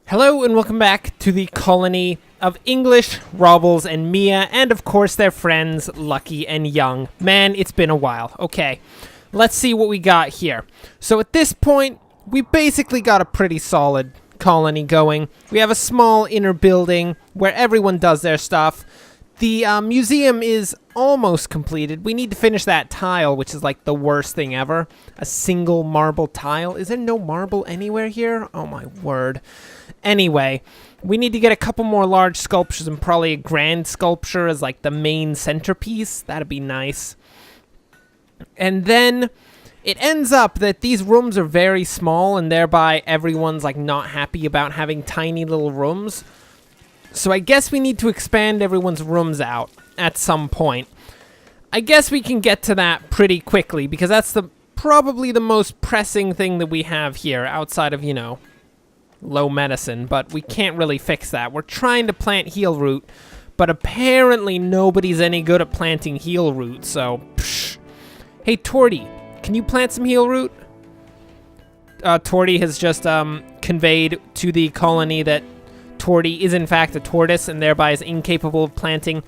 Hello and welcome back to the colony of English, Robbles, and Mia, and of course their friends, Lucky and Young. Man, it's been a while. Okay, let's see what we got here. So at this point, we basically got a pretty solid colony going. We have a small inner building where everyone does their stuff. The museum is almost completed. We need to finish that tile, which is like the worst thing ever. A single marble tile. Is there no marble anywhere here? Oh my word. Anyway, we need to get a couple more large sculptures and probably a grand sculpture as like the main centerpiece. That'd be nice. And then it ends up that these rooms are very small and thereby everyone's like not happy about having tiny little rooms. So I guess we need to expand everyone's rooms out at some point. I guess we can get to that pretty quickly because that's probably the most pressing thing that we have here outside of, low medicine, but we can't really fix that. We're trying to plant heal root, but apparently nobody's any good at planting heal root, so psh. Hey, Torty, can you plant some heal root? Torty has just conveyed to the colony that Torty is in fact a tortoise and thereby is incapable of planting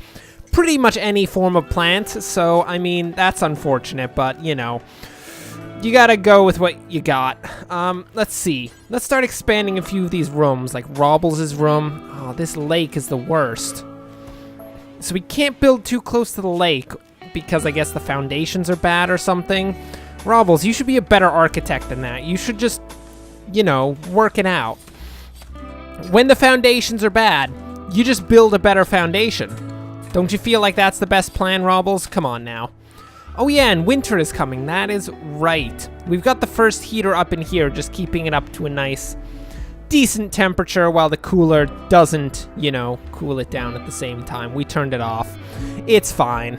pretty much any form of plant, so I mean, that's unfortunate, but you gotta go with what you got. Let's see. Let's start expanding a few of these rooms, like Robbles' room. Oh, this lake is the worst. So we can't build too close to the lake because I guess the foundations are bad or something. Robbles, you should be a better architect than that. You should just, work it out. When the foundations are bad, you just build a better foundation. Don't you feel like that's the best plan, Robbles? Come on now. Oh yeah, and winter is coming. That is right. We've got the first heater up in here, just keeping it up to a nice, decent temperature while the cooler doesn't, cool it down at the same time. We turned it off. It's fine.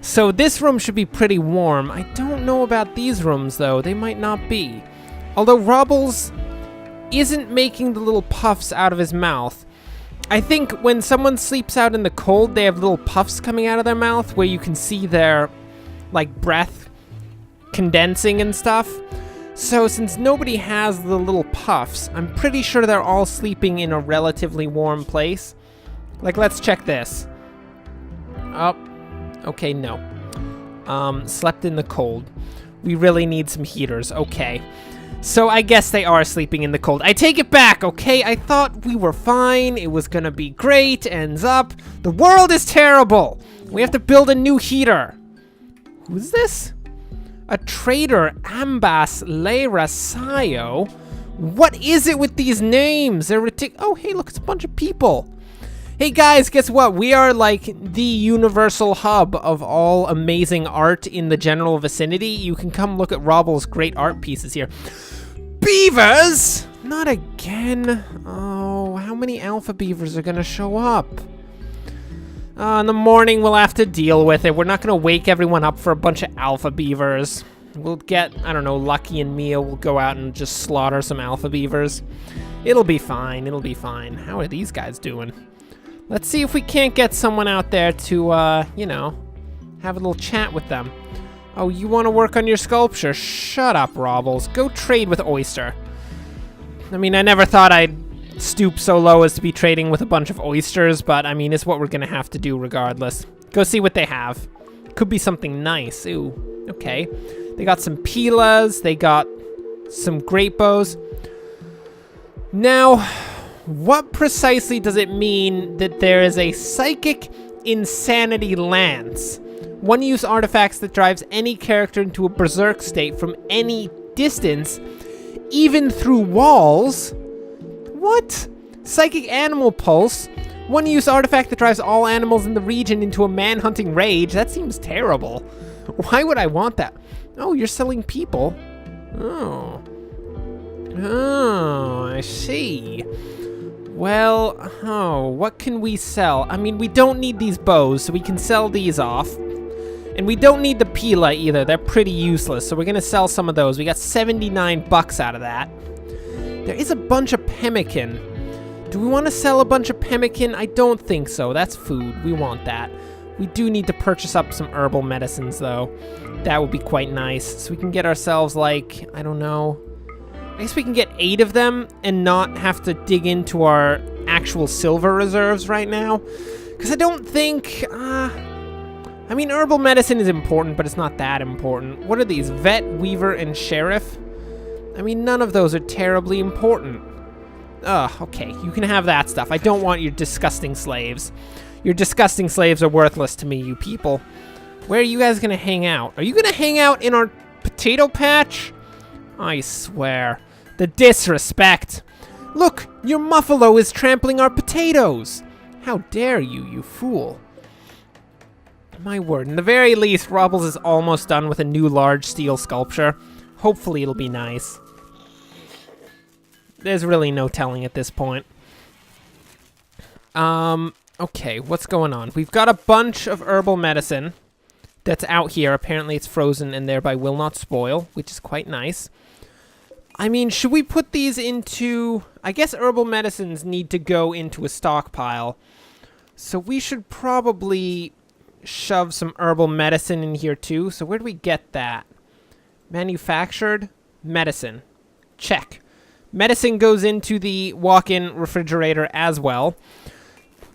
So this room should be pretty warm. I don't know about these rooms, though. They might not be. Although Robbles isn't making the little puffs out of his mouth. I think when someone sleeps out in the cold, they have little puffs coming out of their mouth where you can see their breath condensing and stuff. So since nobody has the little puffs, I'm pretty sure they're all sleeping in a relatively warm place. Let's check this. Oh, okay, no. Slept in the cold. We really need some heaters. Okay. So I guess they are sleeping in the cold. I take it back, okay? I thought we were fine. It was gonna be great. Ends up, the world is terrible. We have to build a new heater. Who's this? A trader, Ambas Leira Sayo. What is it with these names? They're ridiculous. Oh, hey, look, it's a bunch of people. Hey, guys, guess what? We are like the universal hub of all amazing art in the general vicinity. You can come look at Robble's great art pieces here. Beavers? Not again. Oh, how many alpha beavers are gonna show up? In the morning, we'll have to deal with it. We're not going to wake everyone up for a bunch of alpha beavers. We'll get, Lucky and Mia will go out and just slaughter some alpha beavers. It'll be fine. It'll be fine. How are these guys doing? Let's see if we can't get someone out there to, have a little chat with them. Oh, you want to work on your sculpture? Shut up, Robbles. Go trade with Oyster. I mean, I never thought I'd stoop so low as to be trading with a bunch of oysters, but I mean, it's what we're gonna have to do regardless. Go see what they have. Could be something nice. Ooh, okay. They got some pilas, they got some great bows. Now, what precisely does it mean that there is a psychic insanity lance? One-use artifacts that drives any character into a berserk state from any distance, even through walls? What? Psychic Animal Pulse? One-use artifact that drives all animals in the region into a man-hunting rage? That seems terrible. Why would I want that? Oh, you're selling people? Oh. Oh, I see. Well, what can we sell? I mean, we don't need these bows, so we can sell these off. And we don't need the Pila either. They're pretty useless, so we're gonna sell some of those. We got 79 bucks out of that. There is a bunch of pemmican. Do we want to sell a bunch of pemmican? I don't think so. That's food. We want that. We do need to purchase up some herbal medicines, though. That would be quite nice. So we can get ourselves, I don't know, I guess we can get 8 of them and not have to dig into our actual silver reserves right now. Because I don't think... I mean, herbal medicine is important, but it's not that important. What are these? Vet, Weaver, and Sheriff? I mean, none of those are terribly important. Ugh, okay, you can have that stuff. I don't want your disgusting slaves. Your disgusting slaves are worthless to me, you people. Where are you guys gonna hang out? Are you gonna hang out in our potato patch? I swear. The disrespect. Look, your Muffalo is trampling our potatoes. How dare you, you fool. My word, in the very least, Rubbles is almost done with a new large steel sculpture. Hopefully it'll be nice. There's really no telling at this point. Okay, what's going on? We've got a bunch of herbal medicine that's out here. Apparently it's frozen and thereby will not spoil, which is quite nice. I mean, should we put these into... I guess herbal medicines need to go into a stockpile. So we should probably shove some herbal medicine in here too. So where do we get that? Manufactured medicine. Check. Medicine goes into the walk-in refrigerator as well.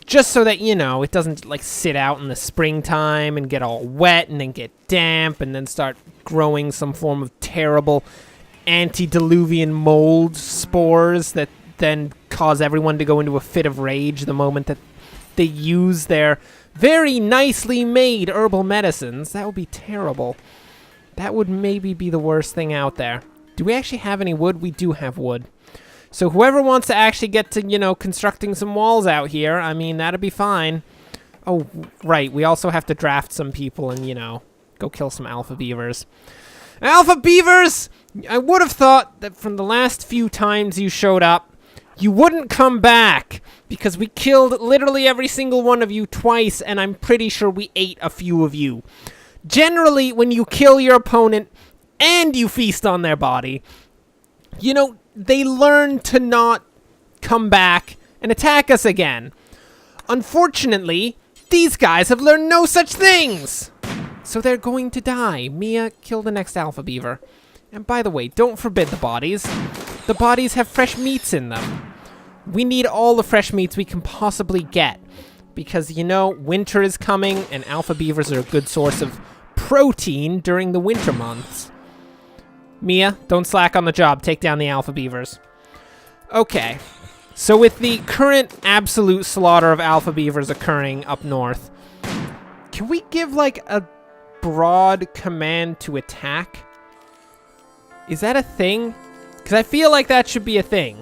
Just so that, you know, it doesn't, like, sit out in the springtime and get all wet and then get damp and then start growing some form of terrible antediluvian mold spores that then cause everyone to go into a fit of rage the moment that they use their very nicely made herbal medicines. That would be terrible. That would maybe be the worst thing out there. Do we actually have any wood? We do have wood. So whoever wants to actually get to, you know, constructing some walls out here, I mean, that'd be fine. Oh, right. We also have to draft some people and, you know, go kill some alpha beavers. Alpha beavers! I would have thought that from the last few times you showed up, you wouldn't come back, because we killed literally every single one of you twice, and I'm pretty sure we ate a few of you. Generally, when you kill your opponent and you feast on their body, you know, they learn to not come back and attack us again. Unfortunately, these guys have learned no such things. So they're going to die. Mia, kill the next alpha beaver. And by the way, don't forbid the bodies. The bodies have fresh meats in them. We need all the fresh meats we can possibly get. Because, you know, winter is coming and alpha beavers are a good source of protein during the winter months. Mia, don't slack on the job. Take down the alpha beavers. Okay. So with the current absolute slaughter of alpha beavers occurring up north, can we give, like, a broad command to attack? Is that a thing? Because I feel like that should be a thing.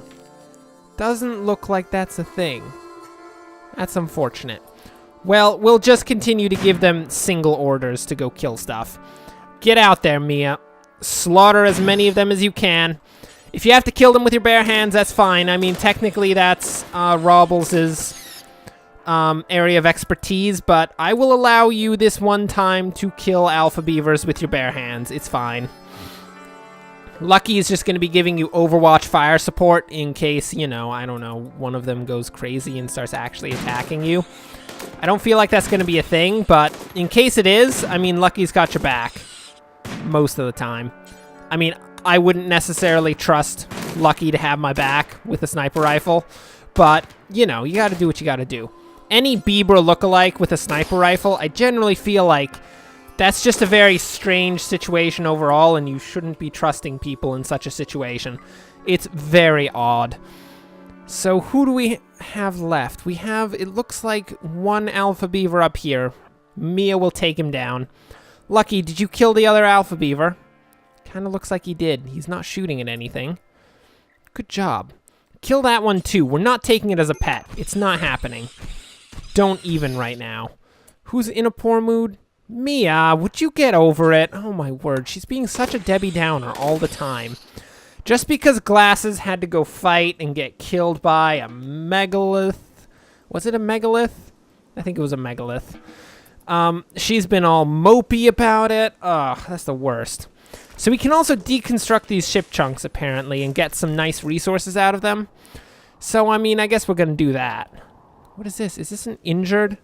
Doesn't look like that's a thing. That's unfortunate. Well, we'll just continue to give them single orders to go kill stuff. Get out there, Mia. Slaughter as many of them as you can. If you have to kill them with your bare hands, that's fine. I mean, technically that's Robbles' area of expertise, but I will allow you this one time to kill alpha beavers with your bare hands. It's fine. Lucky is just going to be giving you Overwatch fire support in case, you know, I don't know, one of them goes crazy and starts actually attacking you. I don't feel like that's going to be a thing, but in case it is, I mean, Lucky's got your back. Most of the time. I mean, I wouldn't necessarily trust Lucky to have my back with a sniper rifle, but, you know, you gotta do what you gotta do. Any Bieber lookalike with a sniper rifle, I generally feel like that's just a very strange situation overall, and you shouldn't be trusting people in such a situation. It's very odd. So who do we have left? We have, it looks like, one alpha beaver up here. Mia will take him down. Lucky, did you kill the other alpha beaver? Kind of looks like he did. He's not shooting at anything. Good job. Kill that one too. We're not taking it as a pet. It's not happening. Don't even right now. Who's in a poor mood? Mia, would you get over it? Oh my word, she's being such a Debbie Downer all the time. Just because Glasses had to go fight and get killed by a megalith. Was it a megalith? I think it was a megalith. She's been all mopey about it. Ugh, that's the worst. So we can also deconstruct these ship chunks, apparently, and get some nice resources out of them. So, I mean, I guess we're going to do that. What is this? Is this an injured?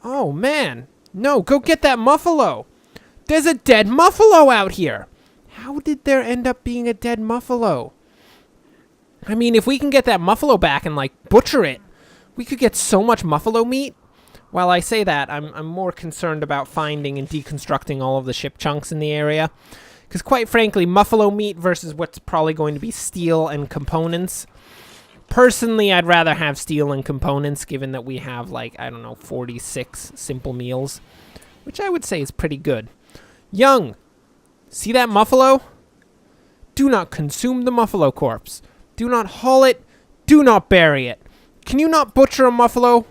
Oh, man. No, go get that Muffalo. There's a dead Muffalo out here. How did there end up being a dead Muffalo? I mean, if we can get that muffalo back and, like, butcher it, we could get so much muffalo meat. While I say that, I'm more concerned about finding and deconstructing all of the ship chunks in the area. Because quite frankly, muffalo meat versus what's probably going to be steel and components. Personally, I'd rather have steel and components, given that we have, like, I don't know, 46 simple meals. Which I would say is pretty good. Young, see that muffalo? Do not consume the muffalo corpse. Do not haul it. Do not bury it. Can you not butcher a muffalo?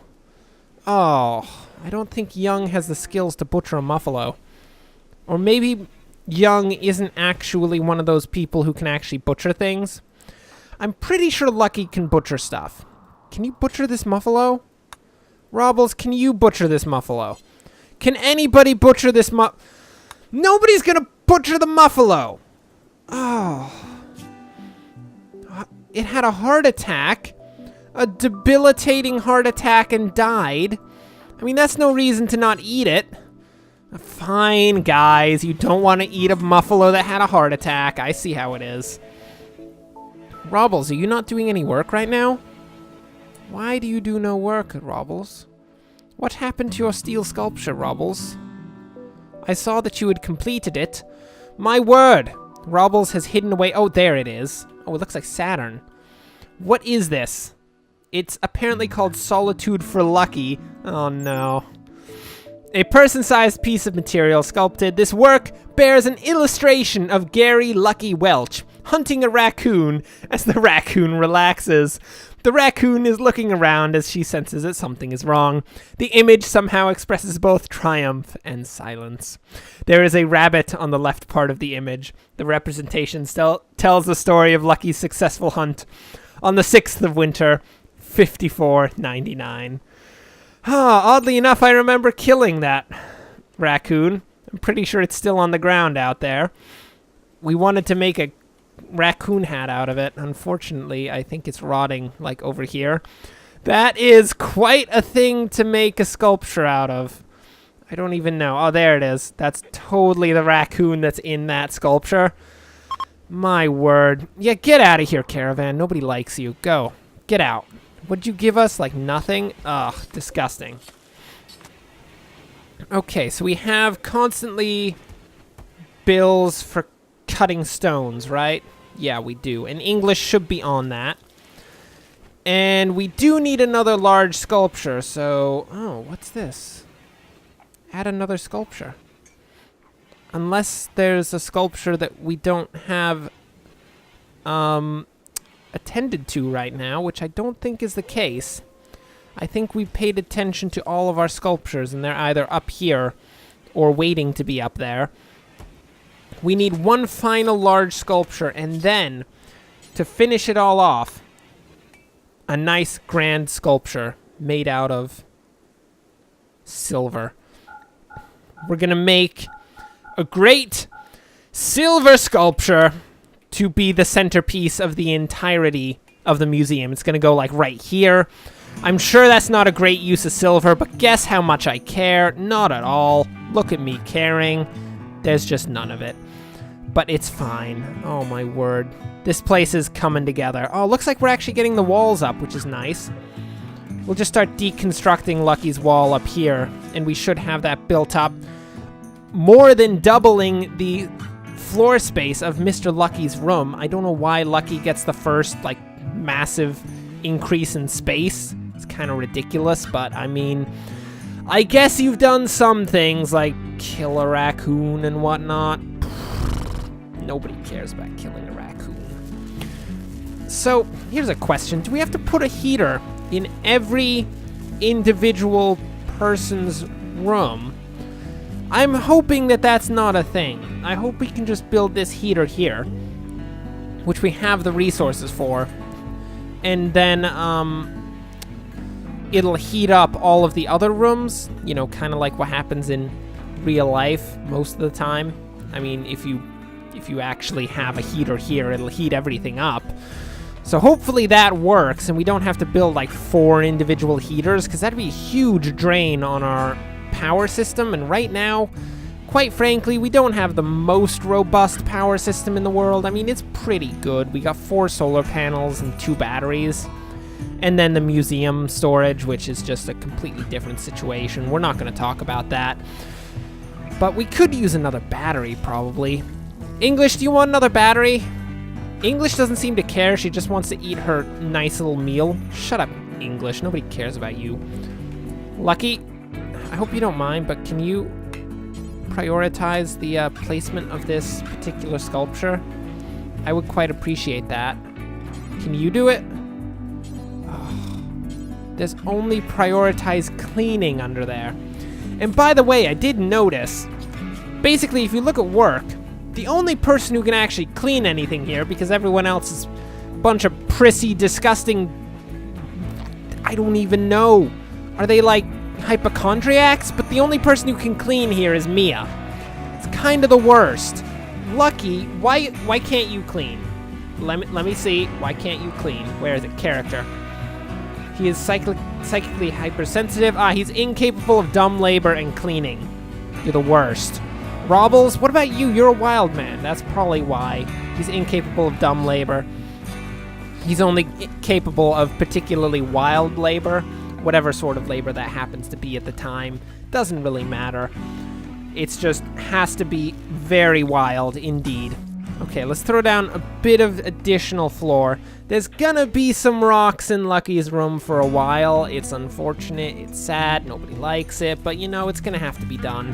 Oh, I don't think Young has the skills to butcher a muffalo. Or maybe Young isn't actually one of those people who can actually butcher things. I'm pretty sure Lucky can butcher stuff. Can you butcher this muffalo? Robbles, can you butcher this muffalo? Can anybody butcher this Nobody's gonna butcher the muffalo! Oh. It had a heart attack. A debilitating heart attack and died. I mean, that's no reason to not eat it. Fine, guys. You don't want to eat a muffalo that had a heart attack. I see how it is. Robbles, are you not doing any work right now? Why do you do no work, Robbles? What happened to your steel sculpture, Robbles? I saw that you had completed it. My word! Robbles has hidden away. Oh, there it is. Oh, it looks like Saturn. What is this? It's apparently called Solitude for Lucky. Oh no. A person-sized piece of material sculpted. This work bears an illustration of Gary Lucky Welch hunting a raccoon as the raccoon relaxes. The raccoon is looking around as she senses that something is wrong. The image somehow expresses both triumph and silence. There is a rabbit on the left part of the image. The representation tells the story of Lucky's successful hunt on the 6th of winter, 5499. Oddly enough, I remember killing that raccoon. I'm pretty sure it's still on the ground out there. We wanted to make a raccoon hat out of it. Unfortunately, I think it's rotting, like, over here. That is quite a thing to make a sculpture out of. I don't even know. Oh, there it is. That's totally the raccoon that's in that sculpture. My word. Yeah, get out of here, Caravan. Nobody likes you. Go. Get out. What'd you give us? Like, nothing? Ugh, disgusting. Okay, so we have constantly bills for cutting stones, right? Yeah, we do. And English should be on that. And we do need another large sculpture, so... Oh, what's this? Add another sculpture. Unless there's a sculpture that we don't have attended to right now, which I don't think is the case. I think we paid attention to all of our sculptures, and they're either up here or waiting to be up there. We need one final large sculpture, and then, to finish it all off, a nice grand sculpture made out of silver. We're gonna make a great silver sculpture to be the centerpiece of the entirety of the museum. It's gonna go like right here. I'm sure that's not a great use of silver, but guess how much I care? Not at all. Look at me caring. There's just none of it. But it's fine. Oh my word. This place is coming together. Oh, looks like we're actually getting the walls up, which is nice. We'll just start deconstructing Lucky's wall up here, and we should have that built up. More than doubling the floor space of Mr. Lucky's room. I don't know why Lucky gets the first, like, massive increase in space. It's kind of ridiculous, but I mean, I guess you've done some things like kill a raccoon and whatnot. Nobody cares about killing a raccoon. So, here's a question. Do we have to put a heater in every individual person's room? I'm hoping that that's not a thing. I hope we can just build this heater here, which we have the resources for, and then it'll heat up all of the other rooms, you know, kind of like what happens in real life most of the time. I mean, if you actually have a heater here, it'll heat everything up. So hopefully that works, and we don't have to build like 4 individual heaters, because that'd be a huge drain on our power system, and right now, quite frankly, we don't have the most robust power system in the world. I mean, it's pretty good. We got 4 solar panels and 2 batteries. And then the museum storage, which is just a completely different situation. We're not going to talk about that. But we could use another battery, probably. English, do you want another battery? English doesn't seem to care. She just wants to eat her nice little meal. Shut up, English. Nobody cares about you. Lucky, I hope you don't mind, but can you prioritize the placement of this particular sculpture? I would quite appreciate that. Can you do it? Oh, there's only prioritize cleaning under there. And by the way, I did notice, basically, if you look at work, the only person who can actually clean anything here, because everyone else is a bunch of prissy, disgusting, I don't even know. Are they like hypochondriacs? But the only person who can clean here is Mia. It's kind of the worst. Lucky, why can't you clean? Let me see. Why can't you clean? Where is it? Character. He is psychically hypersensitive. He's incapable of dumb labor and cleaning. You're the worst. Robbles, what about you? You're a wild man. That's probably why. He's incapable of dumb labor. He's only capable of particularly wild labor. Whatever sort of labor that happens to be at the time. Doesn't really matter. It's just has to be very wild indeed. Okay, let's throw down a bit of additional floor. There's gonna be some rocks in Lucky's room for a while. It's unfortunate, it's sad, nobody likes it, but you know, it's gonna have to be done.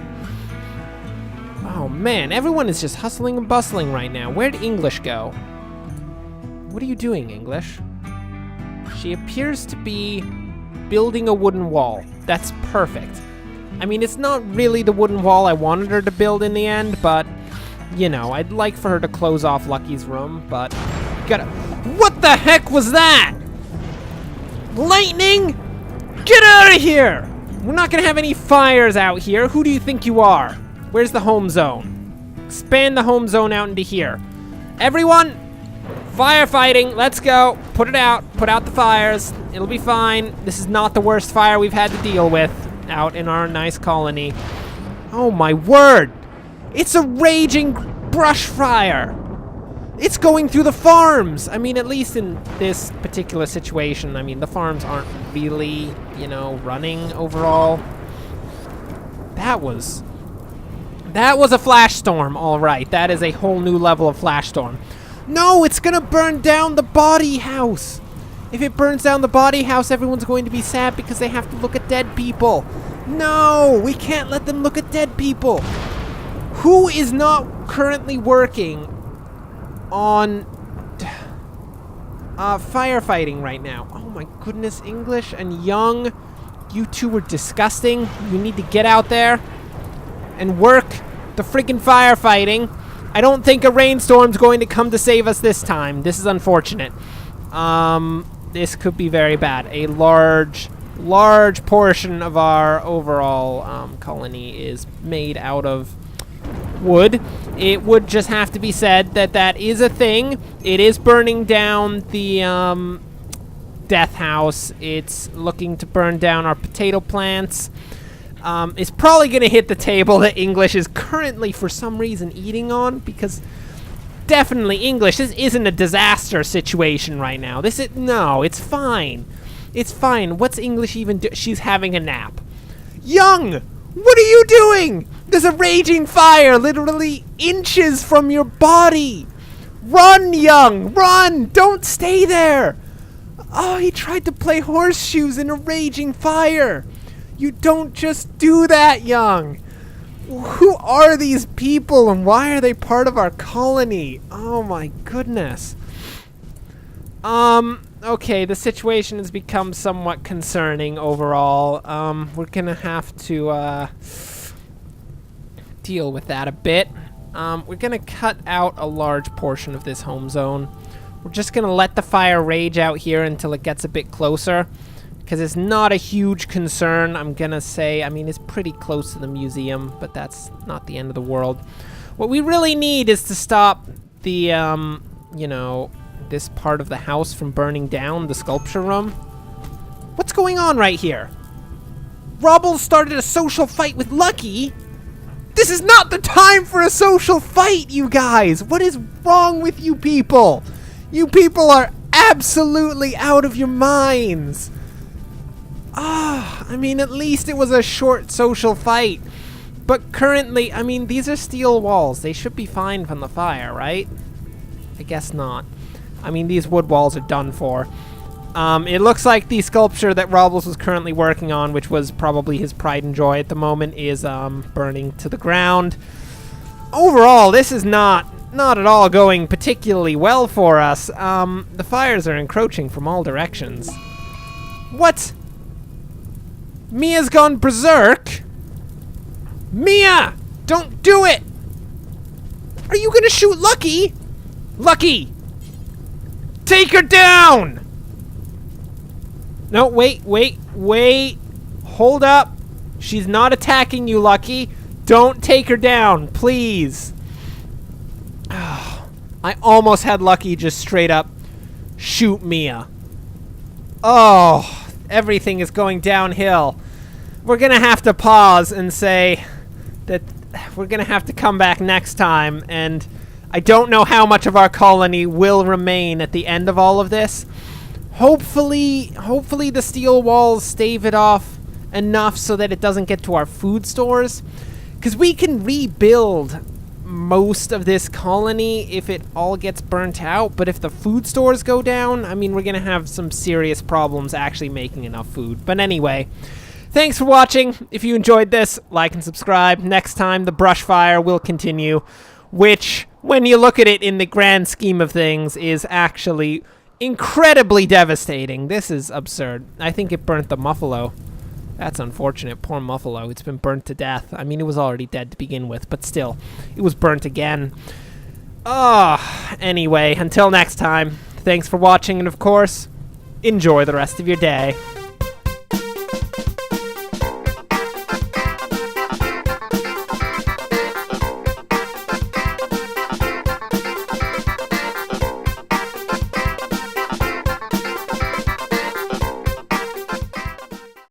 Oh man, everyone is just hustling and bustling right now. Where'd English go? What are you doing, English? She appears to be building a wooden wall. That's perfect. I mean, it's not really the wooden wall I wanted her to build in the end, but you know, I'd like for her to close off Lucky's room, but what the heck was that? Lightning? Get out of here! We're not gonna have any fires out here. Who do you think you are? Where's the home zone? Expand the home zone out into here. Everyone, firefighting, let's go. Put it out, put out the fires. It'll be fine. This is not the worst fire we've had to deal with out in our nice colony. Oh my word! It's a raging brush fire! It's going through the farms! I mean, at least in this particular situation, I mean, the farms aren't really, you know, running overall. That was a Flashstorm, alright. That is a whole new level of Flashstorm. No, it's gonna burn down the body house! If it burns down the body house, everyone's going to be sad because they have to look at dead people. No, we can't let them look at dead people. Who is not currently working on firefighting right now? Oh my goodness, English and Young, you two are disgusting. You need to get out there and work the friggin' firefighting. I don't think a rainstorm's going to come to save us this time. This is unfortunate. This could be very bad. A large portion of our overall colony is made out of wood. It would just have to be said that that is a thing. It is burning down the death house. It's looking to burn down our potato plants. It's probably going to hit the table that English is currently, for some reason, eating on, because definitely English, this isn't a disaster situation right now. No, it's fine. It's fine. What's English even do? She's having a nap. Young, what are you doing? There's a raging fire literally inches from your body. Run, Young, run. Don't stay there. Oh, he tried to play horseshoes in a raging fire. You don't just do that, Young. Who are these people and why are they part of our colony? Oh my goodness. Okay, the situation has become somewhat concerning overall. We're gonna have to, deal with that a bit. We're gonna cut out a large portion of this home zone. We're just gonna let the fire rage out here until it gets a bit closer, because it's not a huge concern, I'm gonna say. I mean, it's pretty close to the museum, but that's not the end of the world. What we really need is to stop the, you know, this part of the house from burning down, the sculpture room. What's going on right here? Rubble started a social fight with Lucky? This is not the time for a social fight, you guys! What is wrong with you people? You people are absolutely out of your minds! I mean, at least it was a short social fight. But currently, I mean, these are steel walls. They should be fine from the fire, right? I guess not. I mean, these wood walls are done for. It looks like the sculpture that Robles was currently working on, which was probably his pride and joy at the moment, is burning to the ground. Overall, this is not at all going particularly well for us. The fires are encroaching from all directions. What? Mia's gone berserk? Mia! Don't do it! Are you gonna shoot Lucky? Lucky! Take her down! No, wait. Hold up. She's not attacking you, Lucky. Don't take her down, please. I almost had Lucky just straight up shoot Mia. Oh, everything is going downhill. We're gonna have to pause and say that we're gonna have to come back next time, and I don't know how much of our colony will remain at the end of all of this. Hopefully the steel walls stave it off enough so that it doesn't get to our food stores, because we can rebuild most of this colony if it all gets burnt out. But if the food stores go down, I mean, we're gonna have some serious problems actually making enough food. But anyway, thanks for watching. If you enjoyed this, like and subscribe. Next time, the brush fire will continue, which, when you look at it in the grand scheme of things, is actually incredibly devastating. This is absurd. I think it burnt the Muffalo. That's unfortunate. Poor Muffalo. It's been burnt to death. I mean, it was already dead to begin with, but still, it was burnt again. Anyway, until next time, thanks for watching, and of course, enjoy the rest of your day.